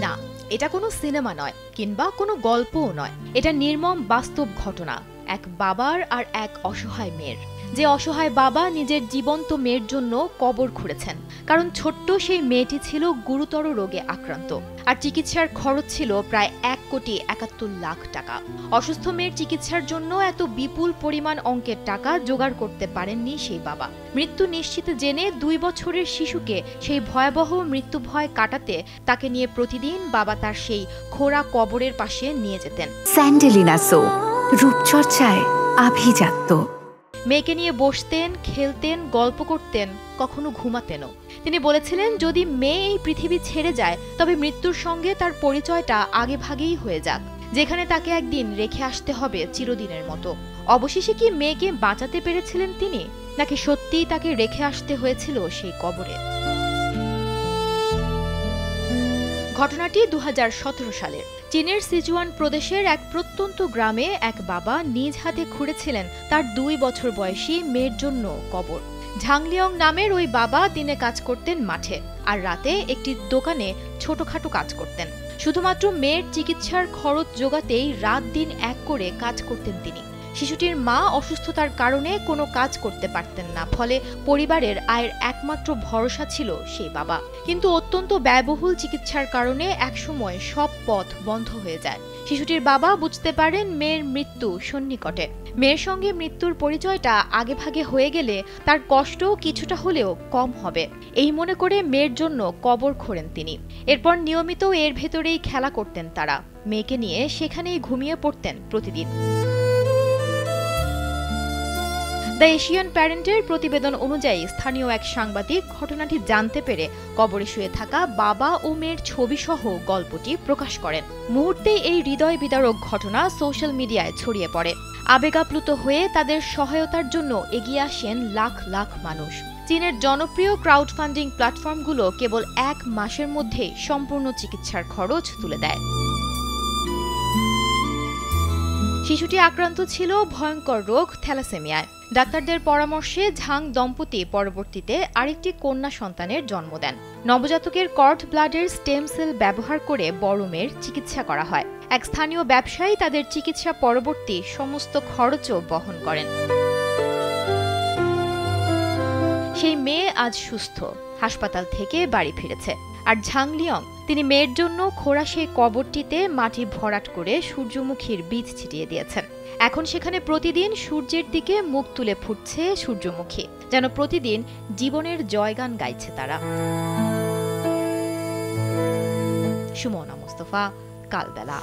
না, এটা কোনো সিনেমা নয় কিংবা কোনো গল্পও নয়। এটা নির্মম বাস্তব ঘটনা, এক বাবার আর এক অসহায় মেয়ের। যে অসহায় বাবা নিজের জীবন্ত মেয়ের জন্য কবর খুঁড়েছেন, কারণ ছোট্ট সেই মেয়েটি ছিল গুরুতর রোগে আক্রান্ত, আর চিকিৎসার খরচ ছিল প্রায় 1,71,00,000 টাকা। অসুস্থ মেয়ের চিকিৎসার জন্য এত বিপুল পরিমাণ অঙ্কের টাকা জোগাড় করতে পারেননি সেই বাবা। মৃত্যু নিশ্চিত জেনে 2 বছরের শিশুকে সেই ভয়াবহ মৃত্যু ভয় কাটাতে তাকে নিয়ে প্রতিদিন বাবা তার সেই খোঁড়া কবরের পাশে নিয়ে যেতেন। স্যান্ডেলিনা সো, রূপচর্চায় আভিজাত্য। মেয়েকে নিয়ে বসতেন, খেলতেন, গল্প করতেন, কখনো ঘুমাতেনও। তিনি বলেছিলেন, যদি মেয়ে এই পৃথিবী ছেড়ে যায় তবে মৃত্যুর সঙ্গে তার পরিচয়টা আগেভাগেই হয়ে যাক, যেখানে তাকে একদিন রেখে আসতে হবে চিরদিনের মতো। অবশেষে কি মেয়েকে বাঁচাতে পেরেছিলেন তিনি, নাকি সত্যিই তাকে রেখে আসতে হয়েছিল সেই কবরে? ঘটনাটি 2017 সালের। চীনের সিচুয়ান প্রদেশের এক প্রত্যন্ত গ্রামে এক বাবা নিজ হাতে খুঁড়েছিলেন তার 2 বছর বয়সী মেয়ের জন্য কবর। ঝাংলিয়ং নামের ওই বাবা দিনে কাজ করতেন মাঠে, আর রাতে একটি দোকানে ছোটখাটো কাজ করতেন। শুধুমাত্র মেয়ের চিকিৎসার খরচ জোগাতেই রাত দিন এক করে কাজ করতেন তিনি। শিশুটির মা অসুস্থতার কারণে কোনো কাজ করতে পারতেন না, ফলে পরিবারের আয়ের একমাত্র ভরসা ছিল সেই বাবা। কিন্তু অত্যন্ত ব্যয়বহুল চিকিৎসার কারণে একসময় সব পথ বন্ধ হয়ে যায়। শিশুটির বাবা বুঝতে পারেন মেয়ের মৃত্যু সন্নিকটে। মেয়ের সঙ্গে মৃত্যুর পরিচয়টা আগেভাগে হয়ে গেলে তার কষ্ট কিছুটা হলেও কম হবে, এই মনে করে মেয়ের জন্য কবর খোঁড়েন তিনি। এরপর নিয়মিত এর ভেতরেই খেলা করতেন তারা। মেয়েকে নিয়ে সেখানেই ঘুমিয়ে পড়তেন প্রতিদিন। দ্য এশিয়ান প্যারেন্টের প্রতিবেদন অনুযায়ী স্থানীয় এক সাংবাদিক ঘটনাটি জানতে পেরে কবরে শুয়ে থাকা বাবা ও মেয়ের ছবিসহ গল্পটি প্রকাশ করেন। মুহূর্তেই এই হৃদয় বিদারক ঘটনা সোশ্যাল মিডিয়ায় ছড়িয়ে পড়ে। আবেগাপ্লুত হয়ে তাদের সহায়তার জন্য এগিয়ে আসেন লাখ লাখ মানুষ। চীনের জনপ্রিয় ক্রাউড ফান্ডিং প্ল্যাটফর্মগুলো কেবল 1 মাসের মধ্যেই সম্পূর্ণ চিকিৎসার খরচ তুলে দেয়। শিশুটি আক্রান্ত ছিল ভয়ঙ্কর রোগ থ্যালাসেমিয়ায়। ডাক্তারদের পরামর্শে ঝাং দম্পতি পরবর্তীতে আরেকটি কন্যা সন্তানের জন্ম দেন। নবজাতকের কর্ড ব্লাডের স্টেম সেল ব্যবহার করে বড় মেয়ের চিকিৎসা করা হয়। এক স্থানীয় ব্যবসায়ী তাদের চিকিৎসা পরবর্তী সমস্ত খরচও বহন করেন। সেই মেয়ে আজ সুস্থ, হাসপাতাল থেকে বাড়ি ফিরেছে। আর ঝাংলিয়ং, তিনি মেয়ের জন্য খোঁড়া সেই কবরটিতে মাটি ভরাট করে সূর্যমুখীর বীজ ছিটিয়ে দিয়েছেন। এখন সেখানে প্রতিদিন সূর্যের দিকে মুখ তুলে ফুটছে সূর্যমুখী, যেন প্রতিদিন জীবনের জয়গান গাইছে তারা। সুমনা মুস্তফা, কালবেলা।